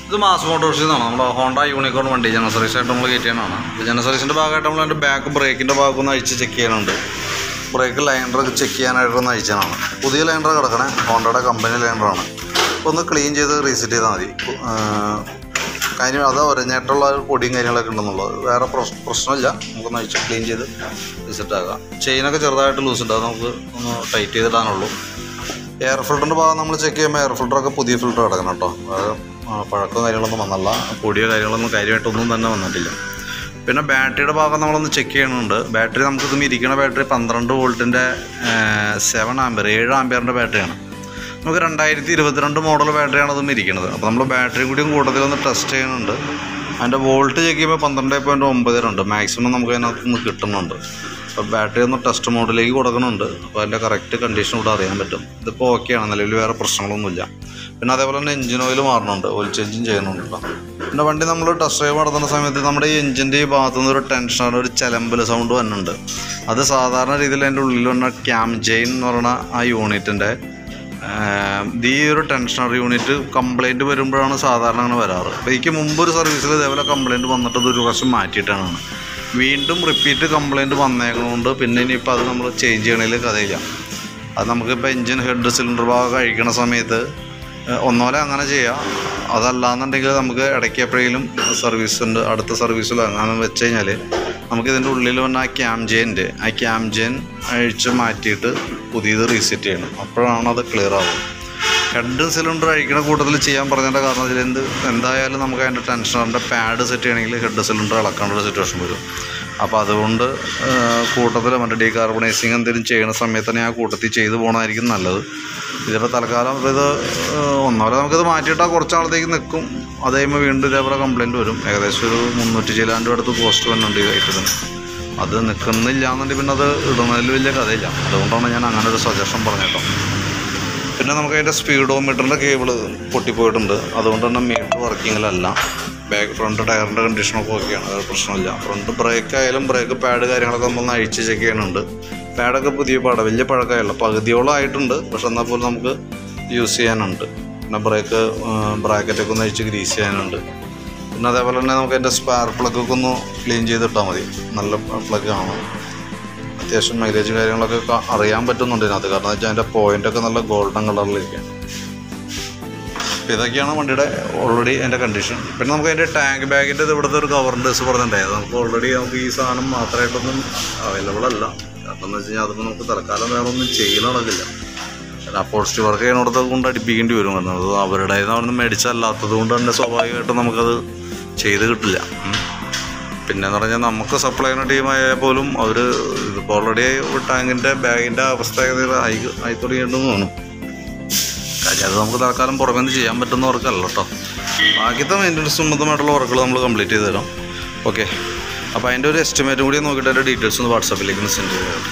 ഇത് മാസ് മോട്ടോഴ്സിൽ നിന്നാണ് നമ്മുടെ ഹോണ്ട യൂണിക്കോൺ വണ്ടി ജനറൽ സർവീസ് ആയിട്ട് നമ്മൾ കയറ്റി ചെയ്യണതാണ്. ജനറൽ സർവീസിൻ്റെ ഭാഗമായിട്ട് നമ്മൾ അതിൻ്റെ ബാക്ക് ബ്രേക്കിൻ്റെ ഭാഗം ഒന്ന് അഴിച്ച് ചെക്ക് ചെയ്യാനുണ്ട്. ബ്രേക്ക് ലൈനറൊക്കെ ചെക്ക് ചെയ്യാനായിട്ടൊന്ന് അഴിച്ചാണ്. പുതിയ ലൈനർ കിടക്കണേ, ഹോണ്ടയുടെ കമ്പനി ലൈനറാണ്. ഒന്ന് ക്ലീൻ ചെയ്ത് റീസെറ്റ് ചെയ്താൽ മതി. കാര്യം അത് ഒരഞ്ഞായിട്ടുള്ള പൊടിയും കാര്യങ്ങളൊക്കെ ഉണ്ടെന്നുള്ളത്, വേറെ പ്രശ്നമില്ല. നമുക്കൊന്ന് അഴിച്ച് ക്ലീൻ ചെയ്ത് റീസെറ്റ് ആക്കാം. ചെയിനൊക്കെ ചെറുതായിട്ട് ലൂസ് ഉണ്ട്, അത് നമുക്ക് ഒന്ന് ടൈറ്റ് ചെയ്തിടാനുള്ളൂ. എയർ ഫിൽറ്ററിൻ്റെ ഭാഗം നമ്മൾ ചെക്ക് ചെയ്യുമ്പോൾ എയർ ഫിൽറ്ററൊക്കെ പുതിയ ഫിൽറ്റർ കിടക്കണം കേട്ടോ. പഴക്കവും കാര്യങ്ങളൊന്നും വന്നല്ല, പൊടിയോ കാര്യങ്ങളൊന്നും കാര്യമായിട്ടൊന്നും തന്നെ വന്നിട്ടില്ല. പിന്നെ ബാറ്ററിയുടെ ഭാഗം നമ്മളൊന്ന് ചെക്ക് ചെയ്യണമുണ്ട്. ബാറ്ററി നമുക്കിതും ഇരിക്കുന്ന ബാറ്ററി 12 വോൾട്ടിൻ്റെ 7 ആംപിയറിൻ്റെ ബാറ്ററിയാണ്. നമുക്ക് 2022 മോഡൽ ബാറ്ററിയാണ് ഇതും ഇരിക്കുന്നത്. അപ്പോൾ നമ്മൾ ബാറ്ററിയും കൂടിയും കൂട്ടത്തിലൊന്ന് ടെസ്റ്റ് ചെയ്യുന്നുണ്ട്. അതിൻ്റെ വോൾട്ട് ചെക്ക് ചെയ്യുമ്പോൾ 12.9 ഉണ്ട്. മാക്സിമം നമുക്ക് അതിനകത്ത് നിന്ന് കിട്ടുന്നുണ്ട്. അപ്പോൾ ബാറ്ററി ഒന്ന് ടെസ്റ്റ് മോഡിലേക്ക് കൊടുക്കുന്നുണ്ട്. അപ്പോൾ അതിൻ്റെ കറക്റ്റ് കണ്ടീഷൻ കൂടെ അറിയാൻ പറ്റും. ഇതിപ്പോൾ ഓക്കെയാണ്, നിലവിൽ വേറെ പ്രശ്നങ്ങളൊന്നുമില്ല. പിന്നെ അതേപോലെ തന്നെ എഞ്ചിൻ ഓയിൽ മാറുന്നുണ്ട്, ഓയിൽ ചേഞ്ചും ചെയ്യുന്നുണ്ടല്ലോ. പിന്നെ വണ്ടി നമ്മൾ ടെസ്റ്റ് ഡ്രൈവ് നടത്തുന്ന സമയത്ത് നമ്മുടെ ഈ എഞ്ചിൻ്റെ ഈ ഭാഗത്തുനിന്ന് ഒരു ടെൻഷനർ, ഒരു ചലമ്പൽ സൗണ്ട് വരുന്നുണ്ട്. അത് സാധാരണ രീതിയിൽ അതിൻ്റെ ഉള്ളിൽ വന്ന ക്യാം ചെയിൻ എന്ന് പറയുന്ന ആ യൂണിറ്റിൻ്റെ ഈ ഒരു ടെൻഷനർ യൂണിറ്റ് കംപ്ലയിൻറ്റ് വരുമ്പോഴാണ് സാധാരണ അങ്ങനെ വരാറ്. അപ്പോൾ എനിക്ക് മുമ്പൊരു സർവീസിൽ ഇതേപോലെ കംപ്ലയിൻറ്റ് വന്നിട്ട് ഇത് ഒരു പ്രാവശ്യം മാറ്റിയിട്ടാണ്. വീണ്ടും റിപ്പീറ്റ് കംപ്ലയിൻറ്റ് വന്നേക്കണതുകൊണ്ട് പിന്നെ ഇനിയിപ്പോൾ അത് നമ്മൾ ചേഞ്ച് ചെയ്യണതിൽ കഥയില്ല. അത് നമുക്കിപ്പോൾ എൻജിൻ ഹെഡ് സിലിണ്ടർ ഭാഗം കഴിക്കണ സമയത്ത് ഒന്നോലെ അങ്ങനെ ചെയ്യാം. അതല്ലാന്നുണ്ടെങ്കിൽ നമുക്ക് ഇടയ്ക്ക് എപ്പോഴെങ്കിലും സർവീസുണ്ട്, അടുത്ത സർവീസിലോ അങ്ങനെ വെച്ച് കഴിഞ്ഞാൽ നമുക്കിതിൻ്റെ ഉള്ളിൽ വന്ന ആ ക്യാം ചെയിൻ അഴിച്ച് മാറ്റിയിട്ട് പുതിയത് റീസെറ്റ് ചെയ്യണം. അപ്പോഴാണ് അത് ക്ലിയർ ആവുക. ഹെഡ് സിലിണ്ടർ അഴിക്കുന്ന കൂട്ടത്തിൽ ചെയ്യാൻ പറഞ്ഞതിൻ്റെ കാരണം ഇതിൽ എന്തായാലും നമുക്ക് അതിൻ്റെ ടെൻഷനറിൻ്റെ പാഡ് സെറ്റ് ചെയ്യണമെങ്കിൽ ഹെഡ് സിലിണ്ടർ ഇളക്കേണ്ട ഒരു സിറ്റുവേഷൻ വരും. അപ്പോൾ അതുകൊണ്ട് കൂട്ടത്തിൽ മറ്റേ ഡീകാർബണൈസിങ് എന്തെങ്കിലും ചെയ്യുന്ന സമയത്ത് തന്നെ ആ കൂട്ടത്തിൽ ചെയ്തു പോകണമായിരിക്കും നല്ലത്. ഇതിപ്പോൾ തൽക്കാലം ഇത് ഒന്നോലെ നമുക്കിത് മാറ്റിയിട്ടാൽ കുറച്ചാളത്തേക്ക് നിൽക്കും. അത് കഴിയുമ്പോൾ വീണ്ടും ഇതേപോലെ കംപ്ലയിൻറ്റ് വരും. ഏകദേശം ഒരു 300 ചില്ലാണ്ട് അടുത്ത് കോസ്റ്റ് വരുന്നുണ്ട് ഈ ഐറ്റത്തിന്. അത് നിൽക്കുന്നില്ല എന്നുണ്ടെങ്കിൽ പിന്നെ അത് ഇടുന്നതിൽ വലിയ കഥയില്ല. അതുകൊണ്ടാണ് ഞാൻ അങ്ങനെ ഒരു സജഷൻ പറഞ്ഞേട്ടോ. പിന്നെ നമുക്ക് അതിൻ്റെ സ്പീഡോമീറ്ററിൻ്റെ കേബിള് പൊട്ടിപ്പോയിട്ടുണ്ട്. അതുകൊണ്ട് തന്നെ മീറ്റർ വർക്കിങ്ങിലല്ല. ഫ്രണ്ട് ടയറിൻ്റെ കണ്ടീഷനൊക്കെ ഓക്കെയാണ്, അത് പ്രശ്നമില്ല. ഫ്രണ്ട് ബ്രേക്ക് ആയാലും ബ്രേക്ക് പാഡ് കാര്യങ്ങളൊക്കെ നമ്മളൊന്ന് അഴിച്ച് ചെക്ക് ചെയ്യാനുണ്ട്. പാഡൊക്കെ പുതിയ പാടാണ്, വലിയ പഴക്കമായല്ലോ, പകുതിയോളം ആയിട്ടുണ്ട്. പക്ഷെ എന്നാൽ പോലും നമുക്ക് യൂസ് ചെയ്യാനുണ്ട്. പിന്നെ ബ്രാക്കറ്റൊക്കെ ഒന്ന് അഴിച്ച് ഗ്രീസ് ചെയ്യാനുണ്ട്. പിന്നെ അതേപോലെ തന്നെ നമുക്ക് അതിൻ്റെ സ്പാർ പ്ലഗൊക്കെ ഒന്ന് ക്ലീൻ ചെയ്തിട്ടാൽ മതി. നല്ല പ്ലഗാണ്, അത്യാവശ്യം മൈലേജ് കാര്യങ്ങളൊക്കെ അറിയാൻ പറ്റുന്നുണ്ട് ഇതിനകത്ത്. കാരണം എന്ന് വെച്ചാൽ അതിൻ്റെ പോയിൻ്റൊക്കെ നല്ല ഗോൾഡൻ കളറിലിരിക്കുകയാണ്. അപ്പോൾ ഇതൊക്കെയാണ് വണ്ടിയുടെ ഓൾറെഡി അതിൻ്റെ കണ്ടീഷൻ. പിന്നെ നമുക്ക് അതിൻ്റെ ടാങ്ക് ബാഗിൻ്റെ ഇവിടുത്തെ ഒരു കവറിൻ്റെ ദിവസം പറഞ്ഞിട്ടുണ്ടായത് നമുക്ക് ഓൾറെഡി നമുക്ക് ഈ സാധനം മാത്രമായിട്ടൊന്നും അവൈലബിൾ അല്ല. കാരണം എന്ന് വെച്ച് കഴിഞ്ഞാൽ അതിപ്പോൾ നമുക്ക് തൽക്കാലം വേറെ ഒന്നും ചെയ്യൽ നടക്കില്ല. അപ്പോൾസ്റ്റി വർക്ക് ചെയ്യുന്നിടത്ത് കൊണ്ട് അടിപ്പിക്കേണ്ടി വരും. കാരണം അത് അവരുടെ നിന്ന് മേടിച്ചല്ലാത്തത് കൊണ്ട് തന്നെ സ്വാഭാവികമായിട്ടും നമുക്കത് ചെയ്ത് കിട്ടില്ല. പിന്നെയെന്ന് പറഞ്ഞാൽ നമുക്ക് സപ്ലൈ ചെയ്യുന്ന ടീമായാൽ പോലും അവർ ഇതിപ്പോൾ ഓൾറെഡി ടാങ്കിൻ്റെ ബാഗിൻ്റെ അവസ്ഥ ആയി തുടങ്ങിയിട്ടുണ്ടെന്ന് തോന്നും. കാര്യം അത് നമുക്ക് തൽക്കാലം പുറമേ നിന്ന് ചെയ്യാൻ പറ്റുന്ന വർക്കല്ല കേട്ടോ. ബാക്കിയത്തെ മെയിൻ്റനൻസ് സംബന്ധമായിട്ടുള്ള വർക്കുകൾ നമ്മൾ കംപ്ലീറ്റ് ചെയ്ത് തരാം. ഓക്കെ, അപ്പോൾ അതിൻ്റെ ഒരു എസ്റ്റിമേറ്റും കൂടി നോക്കിയിട്ട് അതിൻ്റെ ഡീറ്റെയിൽസ് ഒന്ന് വാട്സാപ്പിലേക്ക് ഒന്ന് സെൻഡ് ചെയ്യാം.